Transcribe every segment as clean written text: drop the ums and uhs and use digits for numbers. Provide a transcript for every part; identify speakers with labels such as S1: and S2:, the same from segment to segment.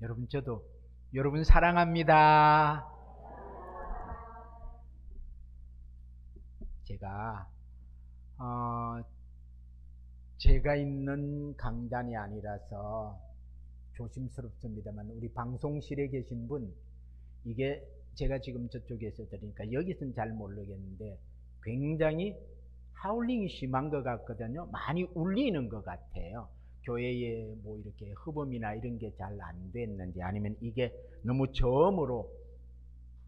S1: 여러분, 저도 여러분 사랑합니다. 제가 있는 강단이 아니라서 조심스럽습니다만, 우리 방송실에 계신 분, 이게 제가 지금 저쪽에서 들으니까 여기서는 잘 모르겠는데 굉장히 하울링이 심한 것 같거든요. 많이 울리는 것 같아요. 교회에 뭐 이렇게 흡음이나 이런 게 잘 안 됐는지, 아니면 이게 너무 저음으로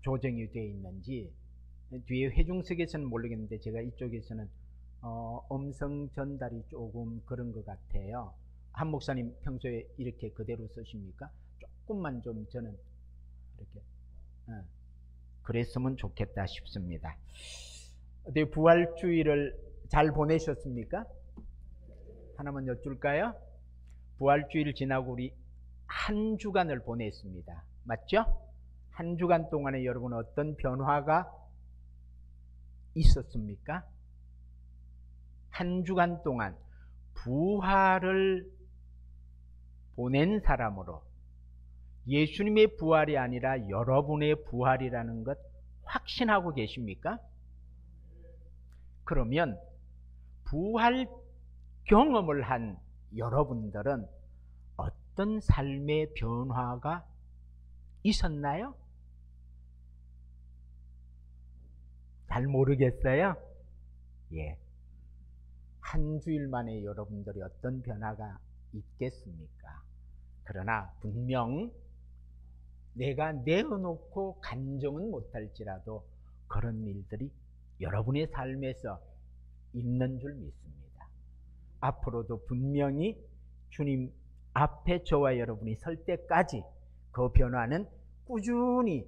S1: 조정이 되어 있는지, 뒤에 회중석에서는 모르겠는데 제가 이쪽에서는 음성 전달이 조금 그런 것 같아요. 한 목사님 평소에 이렇게 그대로 쓰십니까? 조금만 좀 저는 이렇게 그랬으면 좋겠다 싶습니다. 어때, 부활주의를 잘 보내셨습니까? 하나만 여쭐까요? 부활주의를 지나고 우리 한 주간을 보냈습니다. 맞죠? 한 주간 동안에 여러분 어떤 변화가 있었습니까? 한 주간 동안 부활을 보낸 사람으로 예수님의 부활이 아니라 여러분의 부활이라는 것 확신하고 계십니까? 그러면 부활 경험을 한 여러분들은 어떤 삶의 변화가 있었나요? 잘 모르겠어요? 예. 한 주일 만에 여러분들이 어떤 변화가 있겠습니까? 그러나 분명 내가 내어놓고 간정은 못할지라도 그런 일들이 여러분의 삶에서 있는 줄 믿습니다. 앞으로도 분명히 주님 앞에 저와 여러분이 설 때까지 그 변화는 꾸준히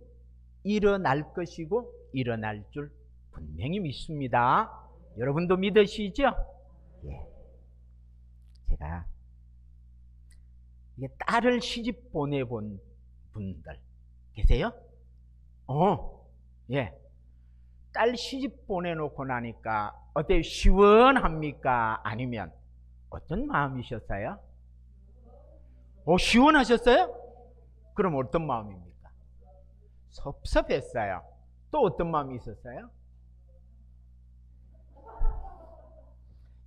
S1: 일어날 것이고 일어날 줄 분명히 믿습니다. 여러분도 믿으시죠? 예. 제가 이게 딸을 시집 보내본 분들 계세요? 예. 딸 시집 보내놓고 나니까 어때요? 시원합니까? 아니면 어떤 마음이셨어요? 시원하셨어요? 그럼 어떤 마음입니까? 섭섭했어요. 또 어떤 마음이 있었어요?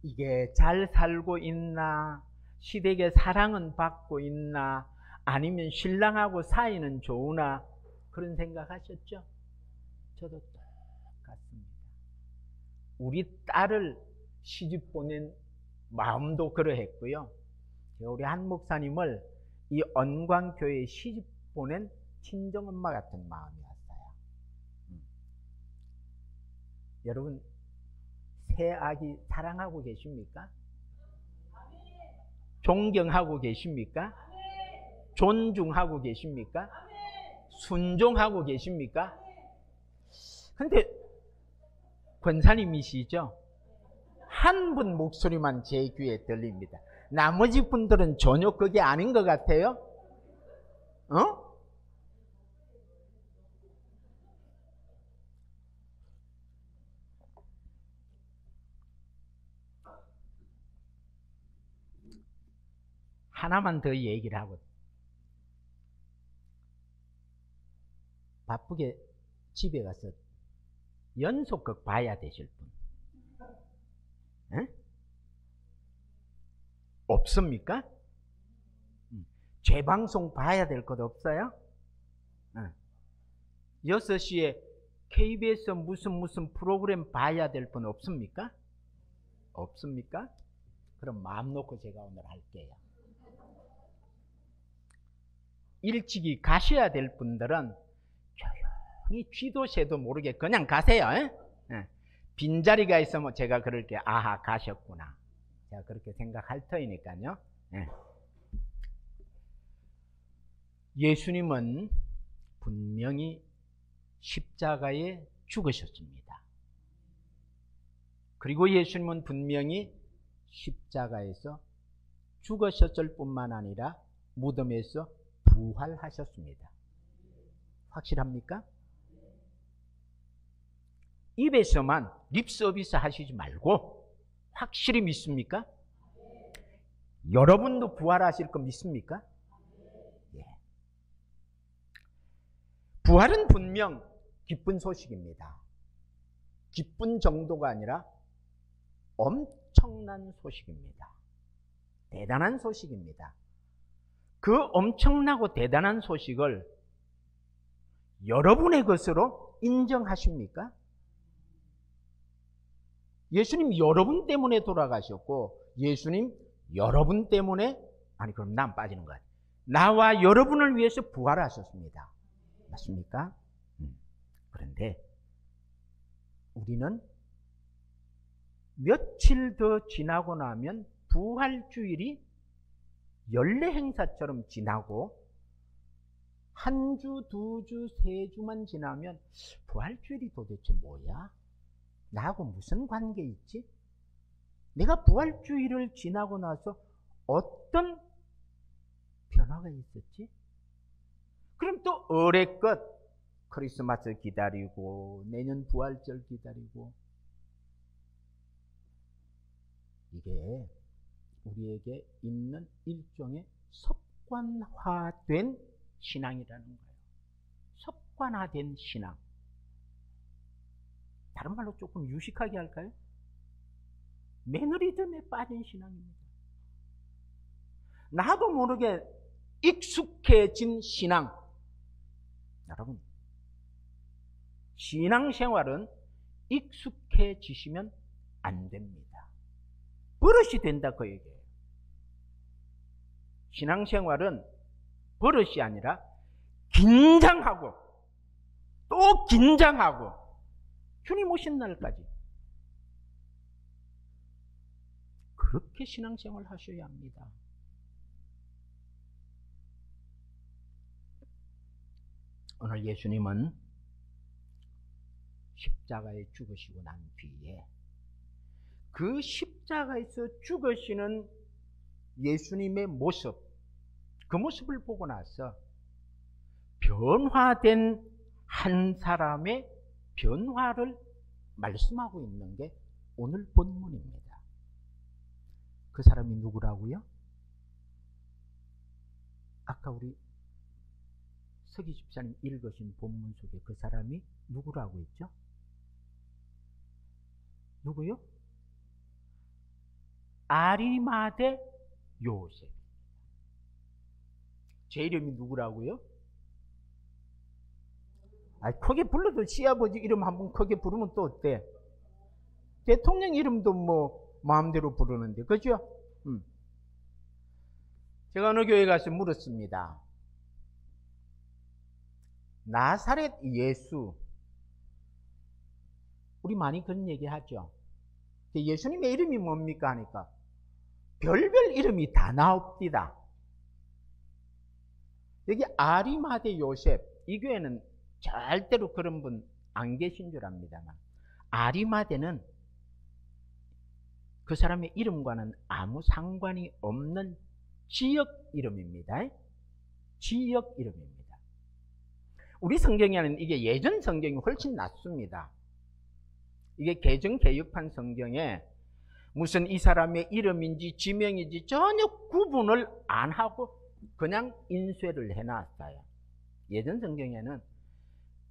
S1: 이게 잘 살고 있나? 시댁의 사랑은 받고 있나? 아니면 신랑하고 사이는 좋으나? 그런 생각하셨죠? 저도 똑같습니다. 우리 딸을 시집 보낸 마음도 그러했고요. 우리 한 목사님을 이 언광교회에 시집 보낸 친정엄마 같은 마음이었어요. 여러분, 새 아기 사랑하고 계십니까? 존경하고 계십니까? 존중하고 계십니까? 순종하고 계십니까? 근데 권사님이시죠? 한 분 목소리만 제 귀에 들립니다. 나머지 분들은 전혀 그게 아닌 것 같아요. 하나만 더 얘기를 하고, 바쁘게 집에 가서 연속극 봐야 되실 분 없습니까? 재방송 봐야 될 것 없어요? 6시에 KBS 무슨 프로그램 봐야 될 분 없습니까? 없습니까? 그럼 마음 놓고 제가 오늘 할게요. 일찍이 가셔야 될 분들은 조용히 쥐도 새도 모르게 그냥 가세요. 빈자리가 있으면 제가 그럴게, 아하, 가셨구나. 제가 그렇게 생각할 터이니까요. 예수님은 분명히 십자가에 죽으셨습니다. 그리고 예수님은 분명히 십자가에서 죽으셨을 뿐만 아니라 무덤에서 부활하셨습니다. 확실합니까? 입에서만 립서비스 하시지 말고 확실히 믿습니까? 여러분도 부활하실 거 믿습니까? 예. 부활은 분명 기쁜 소식입니다. 기쁜 정도가 아니라 엄청난 소식입니다. 대단한 소식입니다. 그 엄청나고 대단한 소식을 여러분의 것으로 인정하십니까? 예수님 여러분 때문에 돌아가셨고, 예수님 여러분 때문에, 아니 그럼 난 빠지는 거야. 나와 여러분을 위해서 부활하셨습니다. 맞습니까? 그런데 우리는 며칠 더 지나고 나면 부활주일이 연례 행사처럼 지나고, 한 주, 두 주, 세 주만 지나면 부활주일이 도대체 뭐야? 나하고 무슨 관계 있지? 내가 부활주일을 지나고 나서 어떤 변화가 있었지? 그럼 또 어레껏 크리스마스 기다리고 내년 부활절 기다리고, 이게 우리에게 있는 일종의 습관화된 신앙이라는 거예요. 습관화된 신앙. 다른 말로 조금 유식하게 할까요? 매너리즘에 빠진 신앙입니다. 나도 모르게 익숙해진 신앙. 여러분, 신앙생활은 익숙해지시면 안 됩니다. 버릇이 된다 그 얘기예요. 신앙생활은 버릇이 아니라 긴장하고 또 긴장하고 주님 오신 날까지 그렇게 신앙생활 하셔야 합니다. 오늘 예수님은 십자가에 죽으시고 난 뒤에 그 십자가에서 죽으시는 예수님의 모습, 그 모습을 보고 나서 변화된 한 사람의 변화를 말씀하고 있는 게 오늘 본문입니다. 그 사람이 누구라고요? 아까 우리 서기 집사님 읽으신 본문 속에 그 사람이 누구라고 했죠? 누구요? 아리마대 요셉. 제 이름이 누구라고요? 크게 불러도 시아버지 이름 한번 크게 부르면 또 어때? 대통령 이름도 뭐 마음대로 부르는데, 그죠? 제가 어느 교회 가서 물었습니다. 나사렛 예수, 우리 많이 그런 얘기 하죠. 예수님의 이름이 뭡니까 하니까 별별 이름이 다 나옵니다. 여기 아리마대 요셉, 이 교회는 절대로 그런 분 안 계신 줄 압니다만, 아리마대는 그 사람의 이름과는 아무 상관이 없는 지역 이름입니다. 지역 이름입니다. 우리 성경에는 이게 예전 성경이 훨씬 낫습니다. 이게 개정 개혁판 성경에 무슨 이 사람의 이름인지 지명인지 전혀 구분을 안 하고 그냥 인쇄를 해놨어요. 예전 성경에는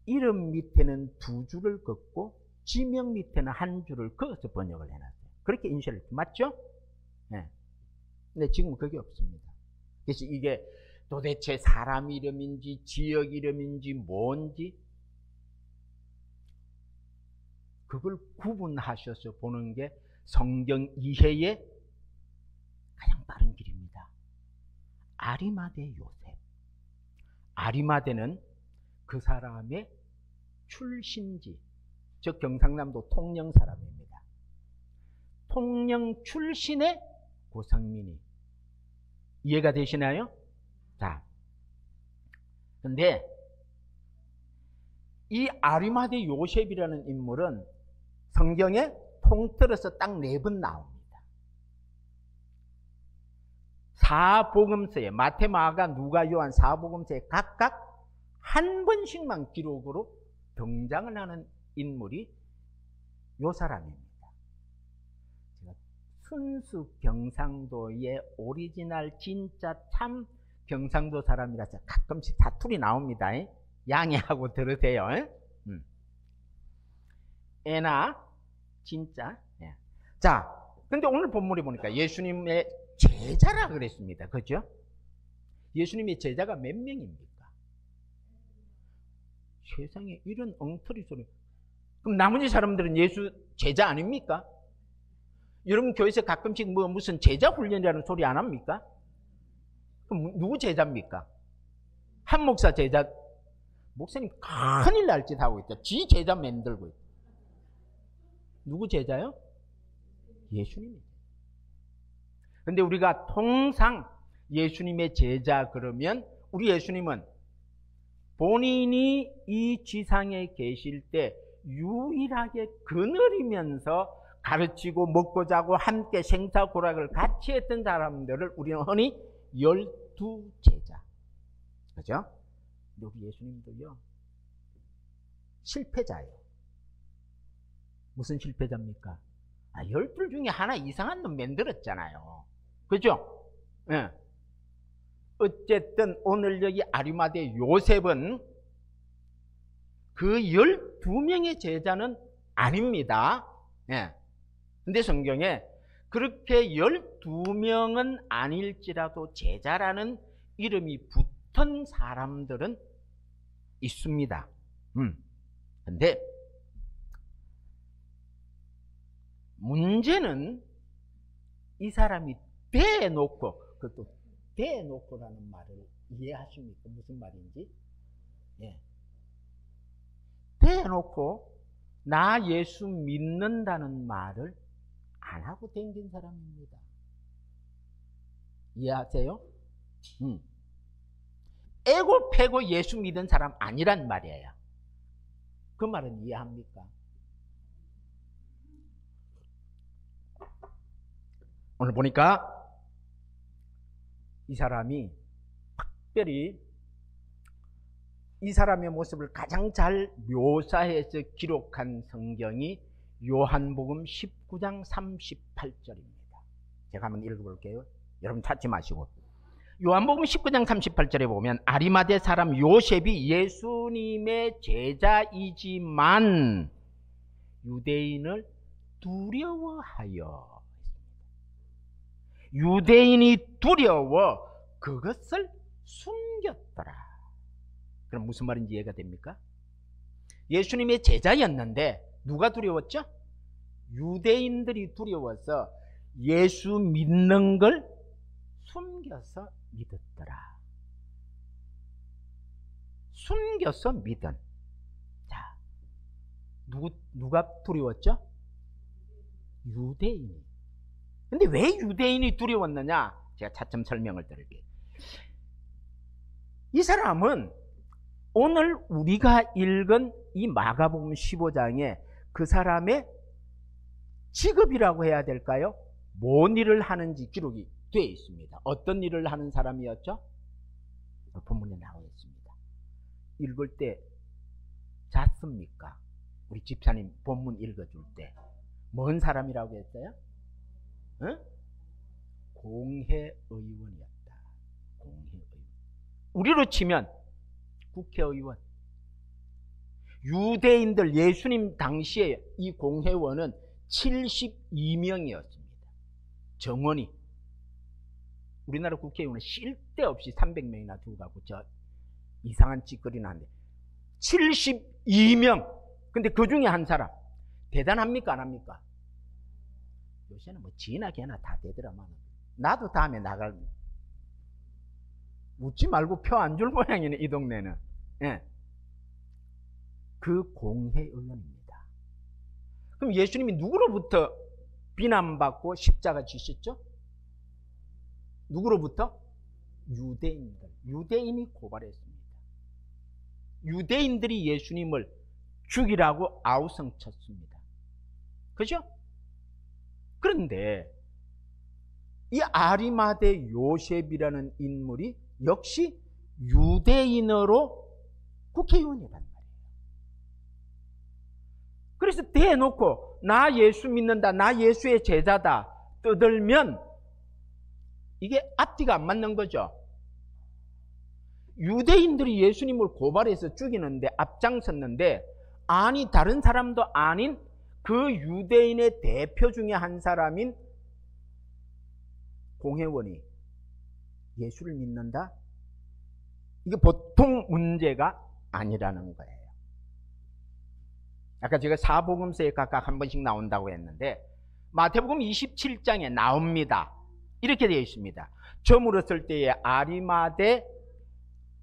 S1: 이름 밑에는 두 줄을 긋고 지명 밑에는 한 줄을 그어서 번역을 해놨어요. 그렇게 인쇄를, 맞죠? 네. 근데 지금은 그게 없습니다. 그래서 이게 도대체 사람 이름인지 지역 이름인지 뭔지 그걸 구분하셔서 보는 게 성경 이해의 가장 빠른 길입니다. 아리마대 요셉. 아리마대는 그 사람의 출신지, 즉 경상남도 통영 사람입니다. 통영 출신의 고상민이. 이해가 되시나요? 자, 근데 이 아리마대 요셉이라는 인물은 성경에 통틀어서 딱 4번 나옵니다. 사복음서에 마태, 마가, 누가, 요한 사복음서에 각각 한 번씩만 기록으로 등장을 하는 인물이 요 사람입니다. 제가 순수 경상도의 오리지널 진짜 참 경상도 사람이라서 가끔씩 사투리 나옵니다. 양해하고 들으세요. 애나 진짜. 예. 자, 근데 오늘 본문에 보니까 예수님의 제자라 그랬습니다. 그죠? 예수님의 제자가 몇 명입니까? 세상에 이런 엉터리 소리. 그럼 나머지 사람들은 예수 제자 아닙니까? 여러분 교회에서 가끔씩 무슨 제자 훈련이라는 소리 안 합니까? 그럼 누구 제자입니까? 한 목사 제자. 목사님 큰일 날 짓 하고 있다. 지 제자 만들고 있다. 누구 제자요? 예수님이에요. 근데 우리가 통상 예수님의 제자 그러면 우리 예수님은 본인이 이 지상에 계실 때 유일하게 거느리면서 가르치고 먹고 자고 함께 생사고락을 같이 했던 사람들을 우리는 흔히 12제자. 그죠? 우리 예수님도요, 실패자예요. 무슨 실패자입니까? 12 중에 하나 이상한 놈 만들었잖아요. 그죠? 예. 어쨌든 오늘 여기 아리마대 요셉은 그 12명의 제자는 아닙니다. 예. 근데 성경에 그렇게 12명은 아닐지라도 제자라는 이름이 붙은 사람들은 있습니다. 근데 문제는 이 사람이 대놓고, 그것도 대놓고라는 말을 이해하십니까? 무슨 말인지? 예. 대놓고 나 예수 믿는다는 말을 안 하고 댕긴 사람입니다. 이해하세요? 애고 패고 예수 믿은 사람 아니란 말이에요. 그 말은 이해합니까? 오늘 보니까 이 사람이 특별히 이 사람의 모습을 가장 잘 묘사해서 기록한 성경이 요한복음 19장 38절입니다. 제가 한번 읽어볼게요. 여러분 찾지 마시고. 요한복음 19장 38절에 보면 아리마대 사람 요셉이 예수님의 제자이지만 유대인을 두려워하여, 유대인이 두려워 그것을 숨겼더라. 그럼 무슨 말인지 이해가 됩니까? 예수님의 제자였는데 누가 두려웠죠? 유대인들이 두려워서 예수 믿는 걸 숨겨서 믿었더라. 숨겨서 믿은. 자, 누가 두려웠죠? 유대인이. 근데 왜 유대인이 두려웠느냐? 제가 차츰 설명을 드릴게요. 이 사람은 오늘 우리가 읽은 이 마가복음 15장에 그 사람의 직업이라고 해야 될까요? 뭔 일을 하는지 기록이 되어 있습니다. 어떤 일을 하는 사람이었죠? 본문에 나와 있습니다. 읽을 때 잤습니까? 우리 집사님 본문 읽어줄 때 뭔 사람이라고 했어요? 응? 공회의원이었다. 공회의원. 우리로 치면 국회의원. 유대인들 예수님 당시에 이 공회의원은 72명이었습니다. 정원이. 우리나라 국회의원은 쓸데없이 300명이나 두고 가고 저 이상한 짓거리는 한데 72명. 근데 그 중에 한 사람. 대단합니까? 안 합니까? 요새는 뭐 지나 개나 다 되더라만. 나도 다음에 나갈. 웃지 말고 표 안 줄 모양이네, 이 동네는. 예. 그 공회의원입니다. 그럼 예수님이 누구로부터 비난받고 십자가 지셨죠? 누구로부터? 유대인들. 유대인이 고발했습니다. 유대인들이 예수님을 죽이라고 아우성쳤습니다. 그죠? 그런데 이 아리마대 요셉이라는 인물이 역시 유대인으로 국회의원이란 말이에요. 그래서 대놓고 나 예수 믿는다, 나 예수의 제자다 떠들면 이게 앞뒤가 안 맞는 거죠. 유대인들이 예수님을 고발해서 죽이는데 앞장섰는데, 아니 다른 사람도 아닌 그 유대인의 대표 중에 한 사람인 공회원이 예수를 믿는다? 이게 보통 문제가 아니라는 거예요. 아까 제가 사복음서에 각각 한 번씩 나온다고 했는데, 마태복음 27장에 나옵니다. 이렇게 되어 있습니다. 저물었을 때에 아리마대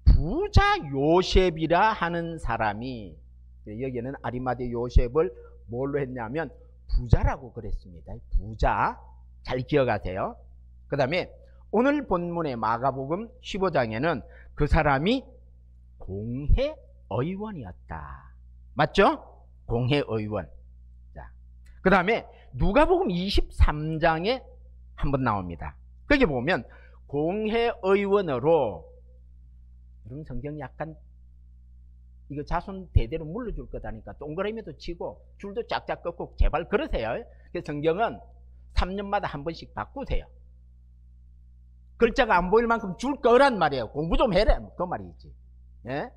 S1: 부자 요셉이라 하는 사람이, 여기는 아리마대 요셉을 뭘로 했냐면 부자라고 그랬습니다. 부자. 잘 기억하세요. 그 다음에 오늘 본문의 마가복음 15장에는 그 사람이 공회의원이었다. 맞죠? 공회의원. 자, 그 다음에 누가복음 23장에 한번 나옵니다. 거기 보면 공회의원으로, 여러분 성경 약간 이거 자손 대대로 물려줄 거다니까 동그라미도 치고 줄도 쫙쫙 꺾고 제발 그러세요. 그래서 성경은 3년마다 한 번씩 바꾸세요. 글자가 안 보일 만큼 줄 거란 말이에요. 공부 좀 해라, 그 말이지. 예?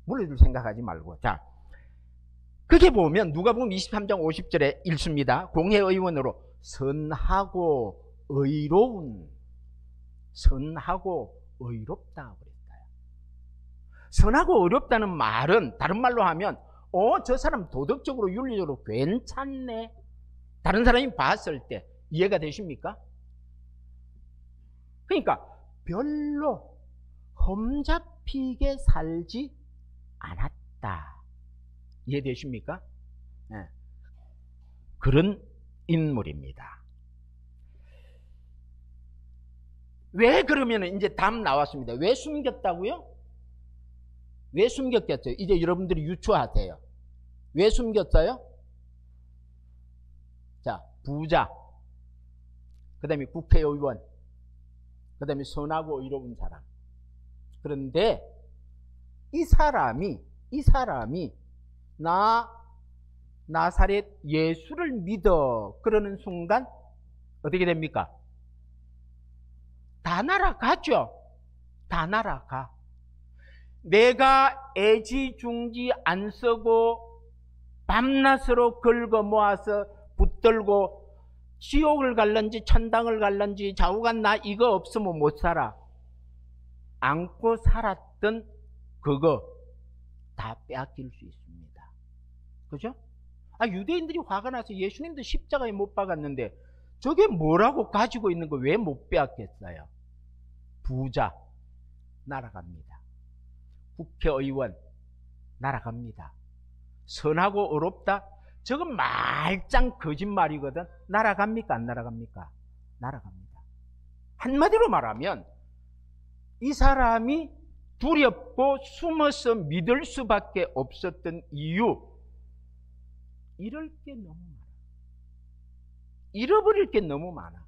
S1: 물려줄 생각하지 말고. 자, 그게 보면 누가복음 23장 50절에 읽습니다. 공회의원으로 선하고 의로운, 선하고 의롭다 그랬어요. 선하고 의롭다는 말은 다른 말로 하면 저 사람 도덕적으로 윤리적으로 괜찮네, 다른 사람이 봤을 때 이해가 되십니까? 그러니까 별로 험잡히게 살지 않았다. 이해되십니까? 네. 그런 인물입니다. 왜 그러면 이제 답 나왔습니다. 왜 숨겼다고요? 왜 숨겼겠어요? 이제 여러분들이 유추하세요. 왜 숨겼어요? 자, 부자, 그 다음에 국회의원, 그 다음에 선하고 의로운 사람. 그런데 이 사람이 나사렛 예수를 믿어 그러는 순간 어떻게 됩니까? 다 날아가죠. 다 날아가. 내가 애지중지 안 쓰고 밤낮으로 긁어 모아서 붙들고 지옥을 갈런지 천당을 갈런지 좌우간 나 이거 없으면 못 살아 안고 살았던 그거 다 빼앗길 수 있습니다. 그죠? 유대인들이 화가 나서 예수님도 십자가에 못 박았는데 저게 뭐라고 가지고 있는 거 왜 못 빼앗겠어요? 부자 날아갑니다. 국회의원 날아갑니다. 선하고 의롭다? 저건 말짱 거짓말이거든. 날아갑니까? 안 날아갑니까? 날아갑니다. 한마디로 말하면 이 사람이 두렵고 숨어서 믿을 수밖에 없었던 이유, 잃을 게 너무 많아. 잃어버릴 게 너무 많아.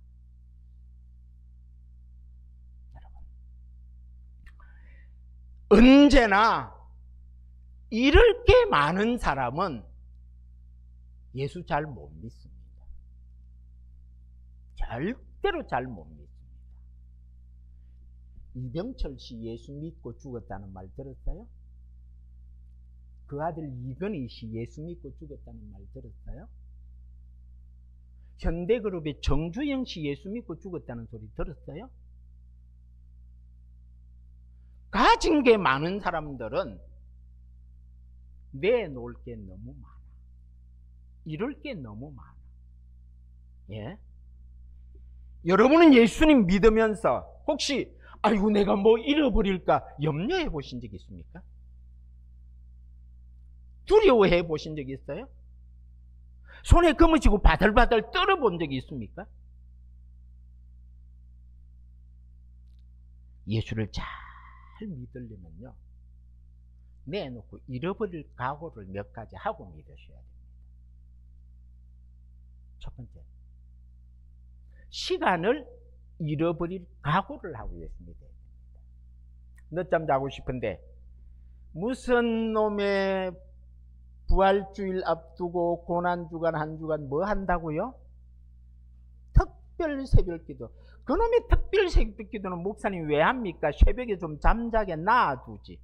S1: 여러분, 언제나 잃을 게 많은 사람은 예수 잘 못 믿습니다. 절대로 잘 못 믿습니다. 이병철 씨 예수 믿고 죽었다는 말 들었어요? 그 아들 이건희 씨 예수 믿고 죽었다는 말 들었어요? 현대그룹의 정주영 씨 예수 믿고 죽었다는 소리 들었어요? 가진 게 많은 사람들은 내놓을 게 너무 많아. 잃을 게 너무 많아. 예? 여러분은 예수님 믿으면서 혹시 아이고 내가 뭐 잃어버릴까 염려해 보신 적 있습니까? 두려워해 보신 적 있어요? 손에 금을 쥐고 바들바들 떨어본 적이 있습니까? 예수를 잘 믿으려면요, 내놓고 잃어버릴 각오를 몇 가지 하고 믿으셔야 됩니다. 첫 번째, 시간을 잃어버릴 각오를 하고 예수 믿어야 됩니다. 늦잠 자고 싶은데 무슨 놈의 부활주일 앞두고 고난주간 한 주간 뭐 한다고요? 특별 새벽기도. 그놈의 특별 새벽기도는 목사님이 왜 합니까? 새벽에 좀 잠자게 놔두지.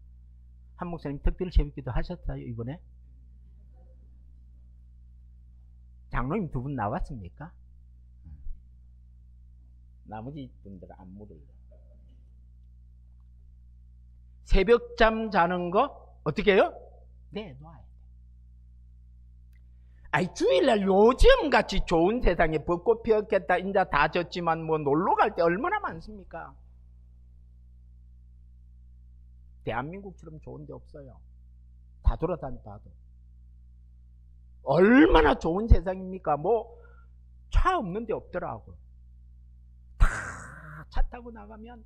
S1: 한 목사님 특별 새벽기도 하셨어요 이번에? 장로님 두 분 나왔습니까? 나머지 분들은 안 물을래. 새벽잠 자는 거 어떻게 해요? 네, 놔야 돼. 아이, 주일날 요즘같이 좋은 세상에 벚꽃 피었겠다 이제 다 졌지만 뭐 놀러 갈 때 얼마나 많습니까? 대한민국처럼 좋은 데 없어요. 다 돌아다녀봐도. 얼마나 좋은 세상입니까? 뭐 차 없는 데 없더라고. 다 차 타고 나가면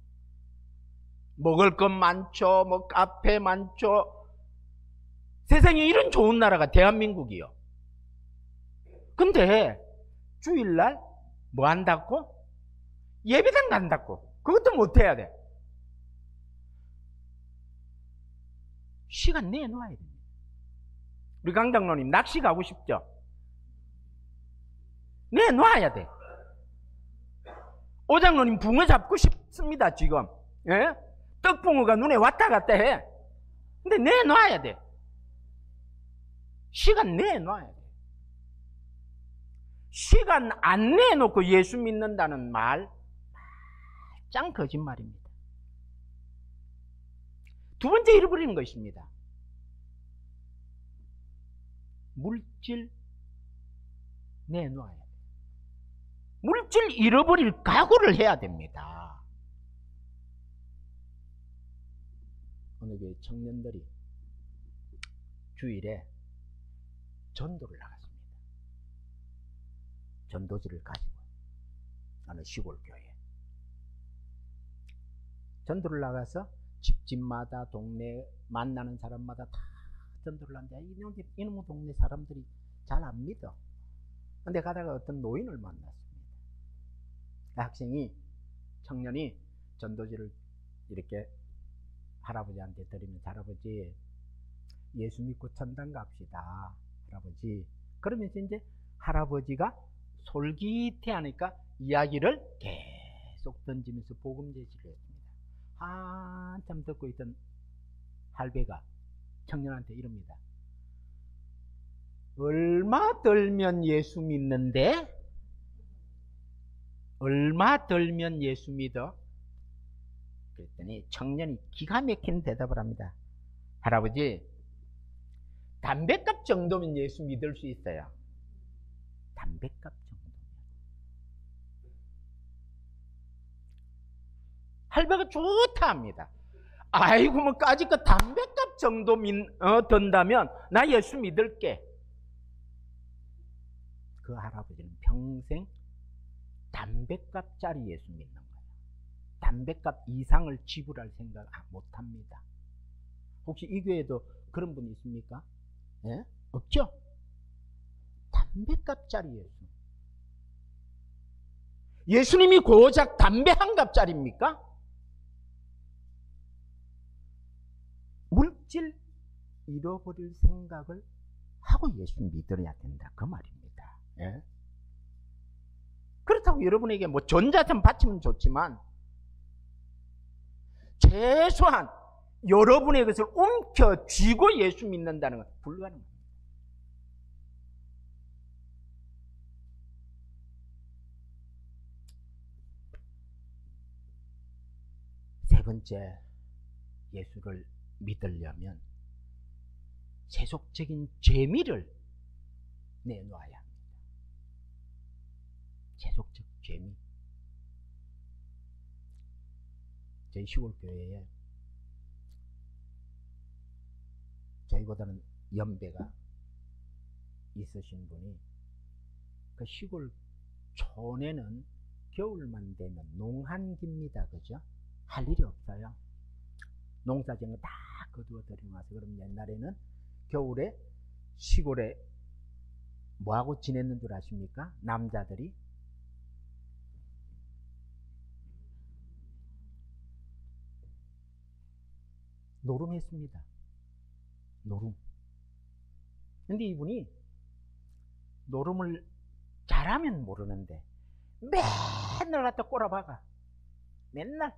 S1: 먹을 것 많죠. 뭐 카페 많죠. 세상에 이런 좋은 나라가 대한민국이요. 근데 주일날 뭐 한다고? 예배당 간다고. 그것도 못 해야 돼. 시간 내놔야 됩니다. 우리 강장로님 낚시 가고 싶죠? 내놔야 돼. 오장로님 붕어 잡고 싶습니다 지금. 예? 떡붕어가 눈에 왔다 갔다 해. 근데 내놔야 돼. 시간 내놔야 돼. 시간 안 내놓고 예수 믿는다는 말 짱 거짓말입니다. 두 번째 잃어버리는 것입니다. 물질 내놔야 돼. 물질 잃어버릴 각오를 해야 됩니다. 어느 교회 청년들이 주일에 전도를 나갔습니다. 전도지를 가지고 어느 시골 교회에 전도를 나가서 집집마다 동네 만나는 사람마다 다 전도를 하는데 이놈의 동네 사람들이 잘 안 믿어. 근데 가다가 어떤 노인을 만났습니다. 학생이, 청년이 전도지를 이렇게 할아버지한테 드리면서, 할아버지 예수 믿고 천당 갑시다 할아버지. 그러면서 이제 할아버지가 솔깃해하니까 이야기를 계속 던지면서 복음 제시를 했습니다. 한참 듣고 있던 할배가 청년한테 이럽니다. 얼마 들면 예수 믿는데? 얼마 들면 예수 믿어? 그랬더니 청년이 기가 막힌 대답을 합니다. 할아버지, 담뱃값 정도면 예수 믿을 수 있어요. 담뱃값 정도면. 할배가 좋다 합니다. 아이고, 뭐 까짓거 담뱃값 정도 든다면 나 예수 믿을게. 그 할아버지는 평생 담뱃값짜리 예수 믿는 거예요. 담뱃값 이상을 지불할 생각 못합니다. 혹시 이 교회에도 그런 분 있습니까? 예? 없죠? 담뱃값짜리 예수. 예수님이 고작 담배 한 값짜리입니까? 물질 잃어버릴 생각을 하고 예수 믿어야 된다, 그 말입니다. 예? 그렇다고 여러분에게 뭐 전자산 바치면 좋지만 최소한 여러분의 것을 움켜쥐고 예수 믿는다는 건 불가능합니다. 세 번째, 예수를 믿으려면 세속적인 재미를 내놓아야 합니다. 세속적 재미. 저희 시골교회에 저희보다는 연배가 있으신 분이, 그 시골 촌에는 겨울만 되면 농한기입니다. 그죠? 할 일이 없어요. 농사지은 거 다 거두어 들이고 와서. 그럼 옛날에는 겨울에 시골에 뭐하고 지냈는 줄 아십니까? 남자들이 노름했습니다. 노름. 근데 이분이 노름을 잘하면 모르는데 맨날 갖다 꼬라박아. 맨날.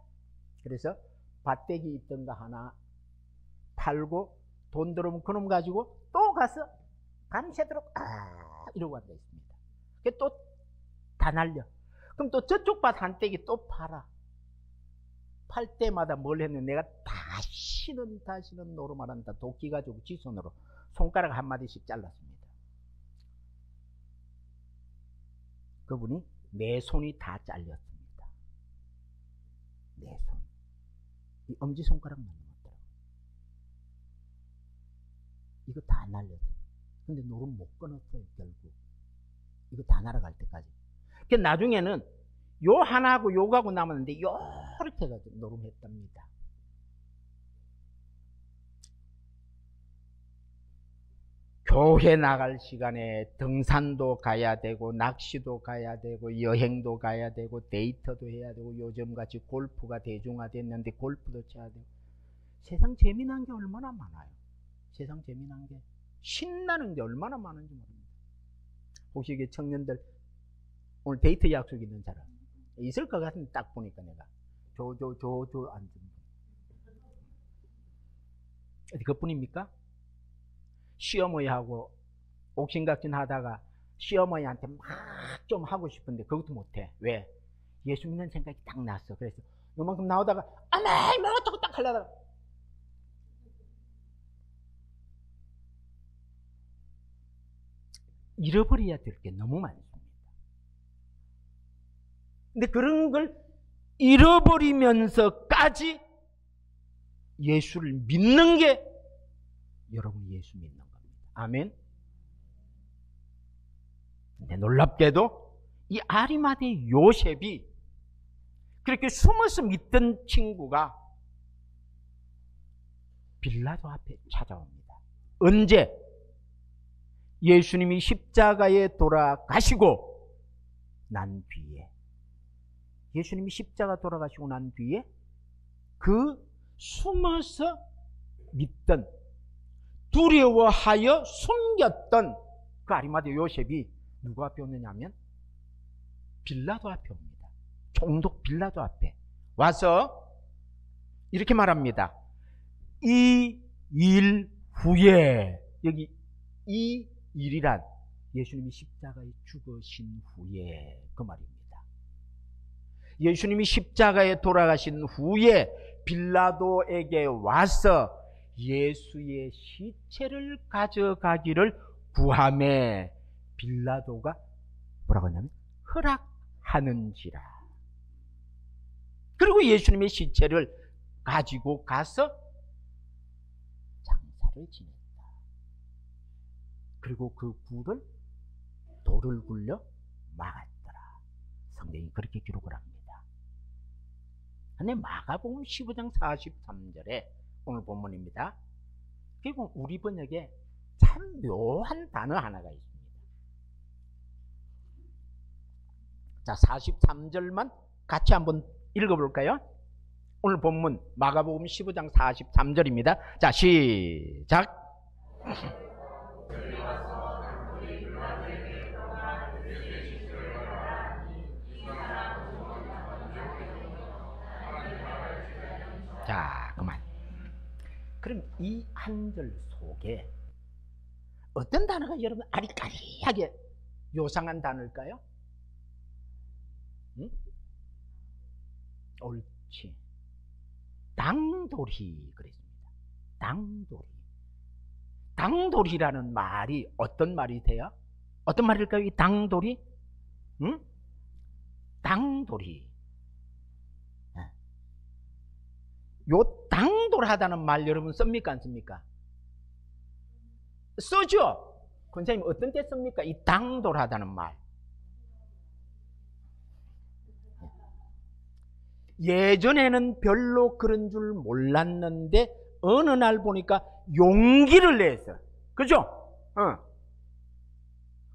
S1: 그래서 밭대기 있던 거 하나 팔고 돈 들어오면 그놈 가지고 또 가서 밤새도록 이러고 앉아 있습니다. 또 다 날려. 그럼 또 저쪽 밭 한 떼기 또 팔아. 팔 때마다 뭘 했는데 내가 다시는 노름하란다. 도끼 가지고 지 손으로 손가락 한 마디씩 잘랐습니다. 그분이 내 손이 다 잘렸습니다. 내 손. 이 엄지손가락만 남았더라고요. 이거 다 날렸어요. 근데 노름 못 끊었어요, 결국. 이거 다 날아갈 때까지. 그 나중에는 요 하나하고 요거하고 남았는데 요렇게 해가지고 노름했답니다. 교회 나갈 시간에 등산도 가야 되고 낚시도 가야 되고 여행도 가야 되고 데이트도 해야 되고 요즘같이 골프가 대중화됐는데 골프도 쳐야 되고 세상 재미난 게 얼마나 많아요. 세상 재미난 게 신나는 게 얼마나 많은지 모릅니다. 혹시 이게 청년들 오늘 데이트 약속 있는 사람 있을 것 같은데 딱 보니까 내가 저 앉은 분 어디 그뿐입니까? 시어머니하고 옥신각신 하다가 시어머니한테 막 좀 하고 싶은데 그것도 못해. 왜? 예수 믿는 생각이 딱 났어. 그래서 요만큼 나오다가 아마 뭐 어떡하고 딱 하려다가 잃어버려야 될 게 너무 많습니다. 근데 그런 걸 잃어버리면서까지 예수를 믿는 게 여러분이 예수 믿는 겁니다. 아멘. 근데 놀랍게도 이 아리마대 요셉이 그렇게 숨어서 믿던 친구가 빌라도 앞에 찾아옵니다. 언제? 예수님이 십자가에 돌아가시고 난 뒤에, 예수님이 십자가 돌아가시고 난 뒤에 그 숨어서 믿던, 두려워하여 숨겼던 그 아리마대 요셉이 누구 앞에 오느냐면 빌라도 앞에 옵니다. 총독 빌라도 앞에 와서 이렇게 말합니다. 이 일 후에, 여기 이 일이란 예수님이 십자가에 죽으신 후에 그 말입니다. 예수님이 십자가에 돌아가신 후에 빌라도에게 와서 예수의 시체를 가져가기를 구하매 빌라도가 뭐라고 하냐면 허락하는지라. 그리고 예수님의 시체를 가지고 가서 장사를 지냈다. 그리고 그 굴을 돌을 굴려 막았더라. 성경이 그렇게 기록을 합니다. 근데 마가복음 15장 43절에 오늘 본문입니다. 그리고 우리 번역에 참 묘한 단어 하나가 있습니다. 자, 43절만 같이 한번 읽어볼까요? 오늘 본문 마가복음 15장 43절입니다. 자, 시작. 자, 그만. 그럼 이 한 절 속에 어떤 단어가 여러분 아리까리하게 요상한 단어일까요? 응? 옳지. 당돌이 그랬습니다. 당돌이. 당돌이라는 말이 어떤 말이 돼요? 어떤 말일까요? 이 당돌이? 응? 당돌이. 요 당돌하다는 말 여러분 씁니까 안 씁니까? 쓰죠. 권사님 어떤 때 씁니까? 이 당돌하다는 말. 예전에는 별로 그런 줄 몰랐는데 어느 날 보니까 용기를 내서, 그죠?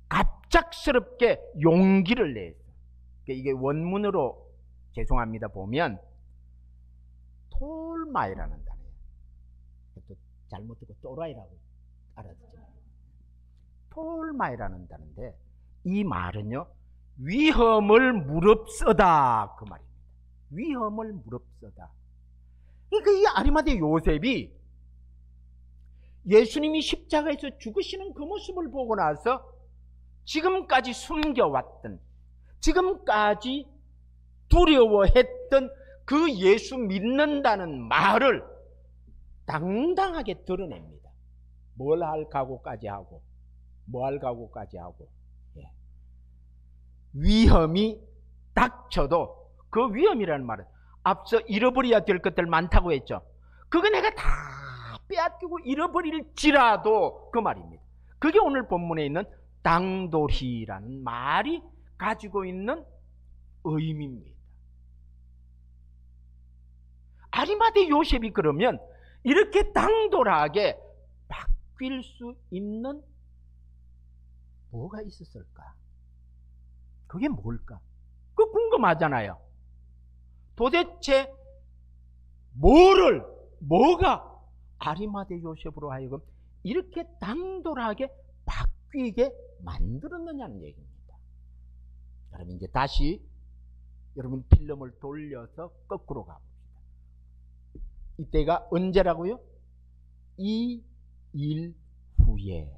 S1: 갑작스럽게 용기를 내서. 이게 원문으로 죄송합니다 보면 톨마이라는 단어예요. 또 잘못 듣고 또라이라고 알아듣잖아요. 톨마이라는 단어인데 이 말은요 위험을 무릅쓰다 그 말입니다. 위험을 무릅쓰다. 그러니까 이 아리마대 요셉이 예수님이 십자가에서 죽으시는 그 모습을 보고 나서 지금까지 숨겨왔던, 지금까지 두려워했던 그 예수 믿는다는 말을 당당하게 드러냅니다. 뭘 할 각오까지 하고, 뭐 할 각오까지 하고. 예. 위험이 닥쳐도 그 위험이라는 말은 앞서 잃어버려야 될 것들 많다고 했죠. 그거 내가 다 빼앗기고 잃어버릴지라도 그 말입니다. 그게 오늘 본문에 있는 당돌이라는 말이 가지고 있는 의미입니다. 아리마대 요셉이 그러면 이렇게 당돌하게 바뀔 수 있는 뭐가 있었을까? 그게 뭘까? 그거 궁금하잖아요. 도대체 뭐가 아리마대 요셉으로 하여금 이렇게 당돌하게 바뀌게 만들었느냐는 얘기입니다. 그럼 이제 다시 여러분 필름을 돌려서 거꾸로 가봅시다. 이때가 언제라고요? 이 일 후에.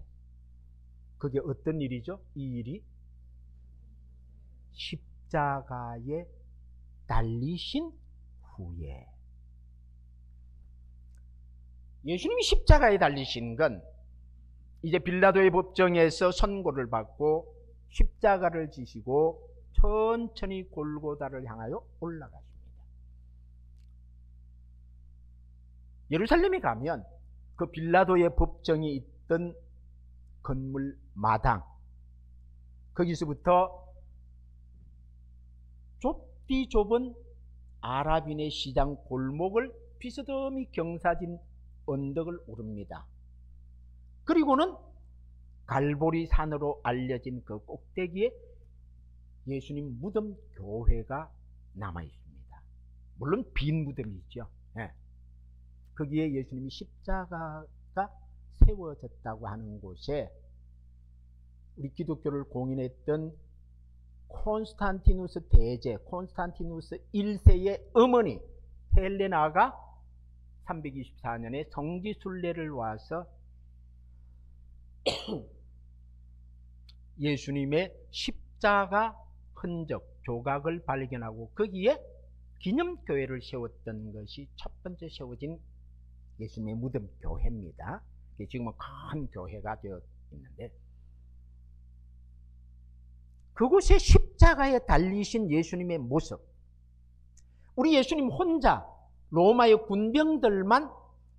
S1: 그게 어떤 일이죠? 이 일이 십자가에 달리신 후에. 예수님이 십자가에 달리신 건 이제 빌라도의 법정에서 선고를 받고 십자가를 지시고 천천히 골고다를 향하여 올라가십니다. 예루살렘에 가면 그 빌라도의 법정이 있던 건물 마당, 거기서부터 좁디 좁은 아랍인의 시장 골목을 비스듬히 경사진 언덕을 오릅니다. 그리고는 갈보리 산으로 알려진 그 꼭대기에 예수님 무덤 교회가 남아 있습니다. 물론 빈 무덤이죠. 네. 거기에 예수님이 십자가가 세워졌다고 하는 곳에 우리 기독교를 공인했던 콘스탄티누스 대제, 콘스탄티누스 1세의 어머니 헬레나가 324년에 성지순례를 와서 예수님의 십자가 흔적, 조각을 발견하고 거기에 기념교회를 세웠던 것이 첫 번째 세워진 예수님의 무덤 교회입니다. 지금은 큰 교회가 되어 있는데, 그곳에 십자가에 달리신 예수님의 모습, 우리 예수님 혼자 로마의 군병들만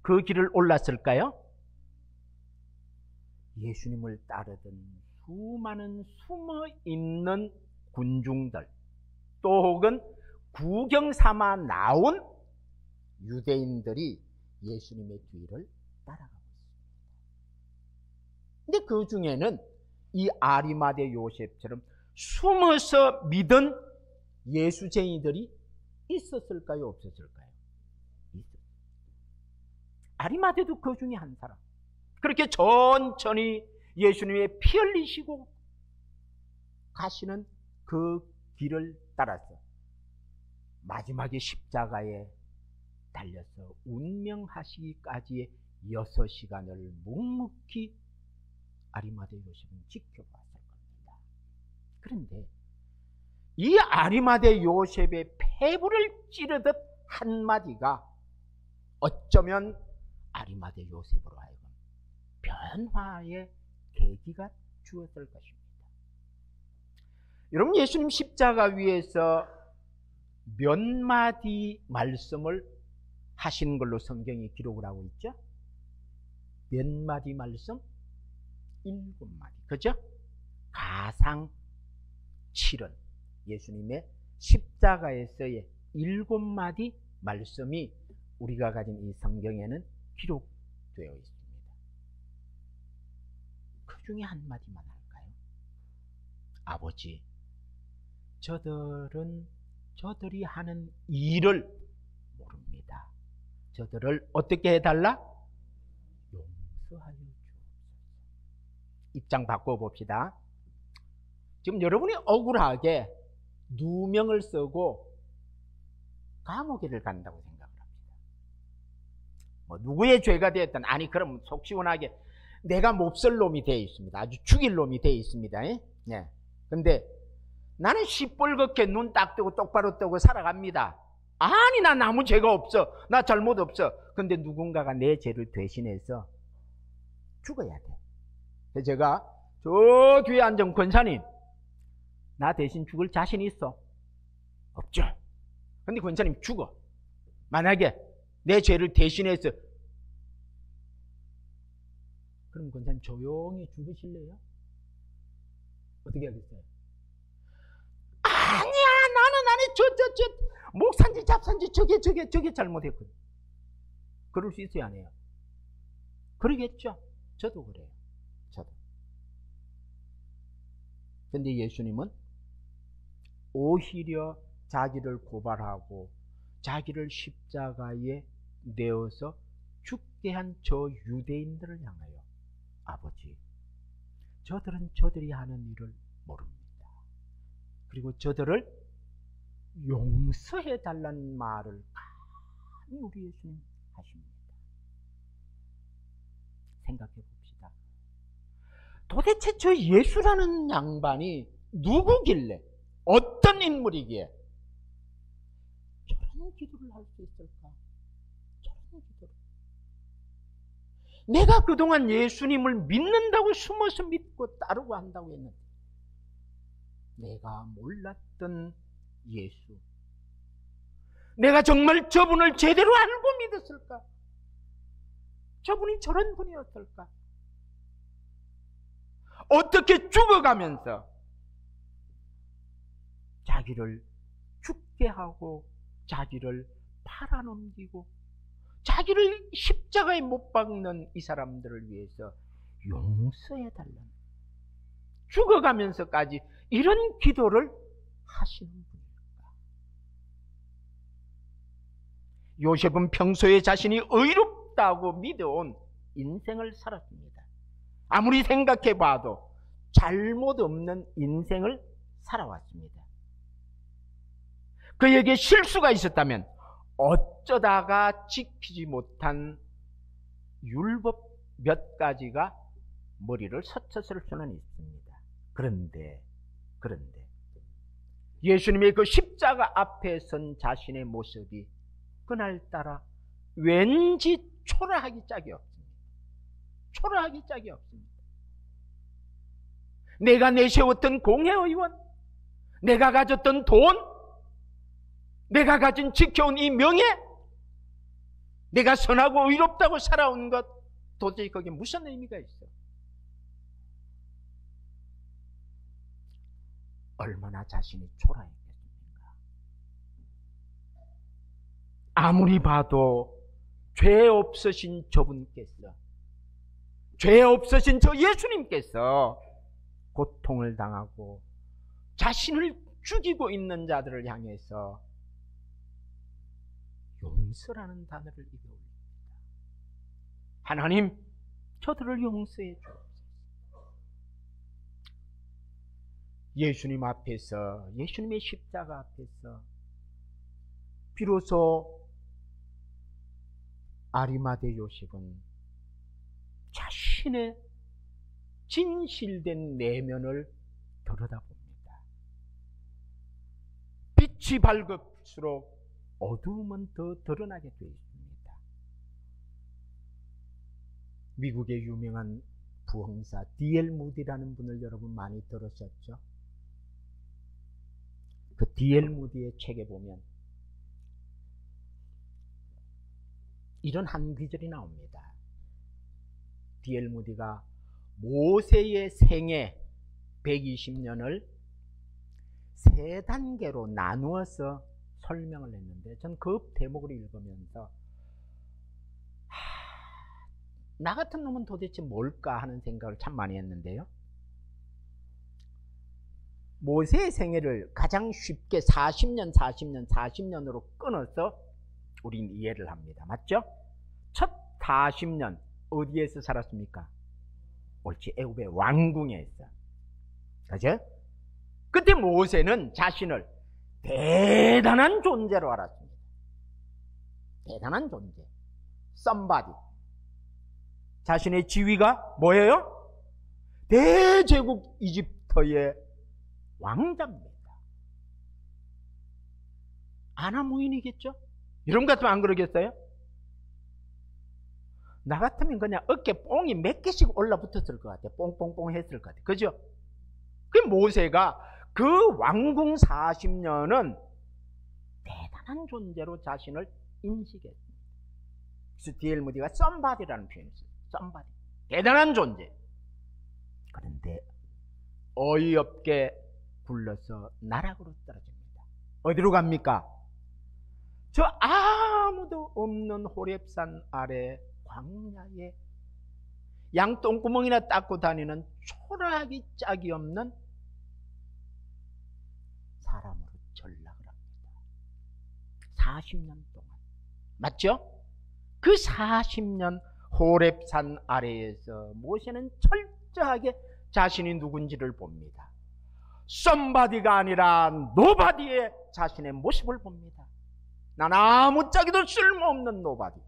S1: 그 길을 올랐을까요? 예수님을 따르던 수많은 숨어있는 군중들, 또 혹은 구경 삼아 나온 유대인들이 예수님의 뒤를 따라가고 있습니다. 근데 그 중에는 이 아리마대 요셉처럼 숨어서 믿은 예수쟁이들이 있었을까요? 없었을까요? 아리마대도 그 중에 한 사람. 그렇게 천천히 예수님의 피 흘리시고 가시는 그 길을 따라서 마지막에 십자가에 달려서 운명하시기까지의 6시간을 묵묵히 아리마대 요셉은 지켜봤을 겁니다. 그런데 이 아리마대 요셉의 폐부를 찌르듯 한마디가 어쩌면 아리마대 요셉으로 하여금 변화의 계기가 주었을 것입니다. 여러분, 예수님 십자가 위에서 몇 마디 말씀을 하시는 걸로 성경이 기록을 하고 있죠? 몇 마디 말씀? 7마디. 그죠? 가상 7은 예수님의 십자가에서의 7마디 말씀이 우리가 가진 이 성경에는 기록되어 있습니다. 그 중에 한마디만 할까요? 아버지, 저들이 하는 일을 모릅니다. 저들을 어떻게 해달라? 용서하여 주옵소서. 입장 바꿔봅시다. 지금 여러분이 억울하게 누명을 쓰고 감옥에를 간다고 생각을 합니다. 뭐 누구의 죄가 되었든, 아니 그럼 속 시원하게 내가 몹쓸 놈이 되어 있습니다. 아주 죽일 놈이 되어 있습니다. 예. 근데 나는 시뻘겋게 눈 딱 뜨고 똑바로 뜨고 살아갑니다. 아니 나 아무 죄가 없어. 나 잘못 없어. 근데 누군가가 내 죄를 대신해서 죽어야 돼. 그래서 제가 저 뒤에 앉은 권사님, 나 대신 죽을 자신 있어? 없죠. 근데 권사님 죽어. 만약에 내 죄를 대신해서, 그럼 권사님 조용히 죽으실래요? 어떻게 하겠어요? 아니야, 나는 저 목산지 잡산지 저게 잘못했거든. 그럴 수 있어요, 안 해요? 그러겠죠. 저도 그래요. 저도. 근데 예수님은 오히려 자기를 고발하고 자기를 십자가에 내어서 죽게 한 저 유대인들을 향하여, 아버지, 저들은 저들이 하는 일을 모릅니다. 그리고 저들을 용서해 달라는 말을 감히 우리 예수님 하십니다. 생각해 봅시다. 도대체 저 예수라는 양반이 누구길래, 어떤 인물이기에 저런 기도를 할 수 있을까? 저런 기도를. 내가 그동안 예수님을 믿는다고 숨어서 믿고 따르고 한다고 했는데, 내가 몰랐던 예수, 내가 정말 저분을 제대로 알고 믿었을까? 저분이 저런 분이었을까? 어떻게 죽어가면서 자기를 죽게 하고 자기를 팔아넘기고 자기를 십자가에 못 박는 이 사람들을 위해서 용서해달라는, 죽어가면서까지 이런 기도를 하시는 분일까? 요셉은 평소에 자신이 의롭다고 믿어온 인생을 살았습니다. 아무리 생각해봐도 잘못 없는 인생을 살아왔습니다. 그에게 실수가 있었다면 어쩌다가 지키지 못한 율법 몇 가지가 머리를 스쳤을 수는 있습니다. 그런데 예수님의 그 십자가 앞에 선 자신의 모습이 그날따라 왠지 초라하기 짝이 없습니다. 초라하기 짝이 없습니다. 내가 내세웠던 공회의원, 내가 가졌던 돈, 내가 가진 지켜온 이 명예, 내가 선하고 의롭다고 살아온 것, 도대체 거기에 무슨 의미가 있어? 얼마나 자신이 초라했겠습니까? 아무리 봐도 죄 없으신 저분께서, 죄 없으신 저 예수님께서 고통을 당하고 자신을 죽이고 있는 자들을 향해서 용서라는 단어를 입에 올립니다. 하나님, 저들을 용서해 주옵소서. 예수님 앞에서, 예수님의 십자가 앞에서 비로소 아리마대 요셉은 자신의 진실된 내면을 들여다봅니다. 빛이 밝을수록 어두움은 더 드러나게 되어 있습니다. 미국의 유명한 부흥사 D.L. 무디라는 분을 여러분 많이 들으셨죠? 그 D.L. 무디의 책에 보면 이런 한 구절이 나옵니다. D.L. 무디가 모세의 생애 120년을 세 단계로 나누어서 설명을 했는데, 전 그 대목을 읽으면서 나 같은 놈은 도대체 뭘까 하는 생각을 참 많이 했는데요. 모세의 생애를 가장 쉽게 40년으로 끊어서 우린 이해를 합니다. 맞죠? 첫 40년 어디에서 살았습니까? 옳지, 애굽의 왕궁에 있어. 그죠? 그때 모세는 자신을 대단한 존재로 알았습니다. 대단한 존재. somebody. 자신의 지위가 뭐예요? 대제국 이집트의 왕자입니다. 아나무인이겠죠? 여러분 같으면 안 그러겠어요? 나 같으면 그냥 어깨 뽕이 몇 개씩 올라붙었을 것 같아요. 뽕뽕뽕 했을 것 같아요. 그죠? 그 모세가 그 왕궁 40년은 대단한 존재로 자신을 인식했습니다. 그래서 D.L. 무디가 somebody라는 표현을 써요. somebody. 대단한 존재. 그런데 어이없게 굴러서 나락으로 떨어집니다. 어디로 갑니까? 저 아무도 없는 호렙산 아래 광야에 양똥구멍이나 닦고 다니는 초라하기 짝이 없는 사람으로 전락을 합니다. 40년 동안. 맞죠? 그 40년 호렙산 아래에서 모세는 철저하게 자신이 누군지를 봅니다. somebody가 아니라 nobody의 자신의 모습을 봅니다. 난 아무짝에도 쓸모없는 nobody.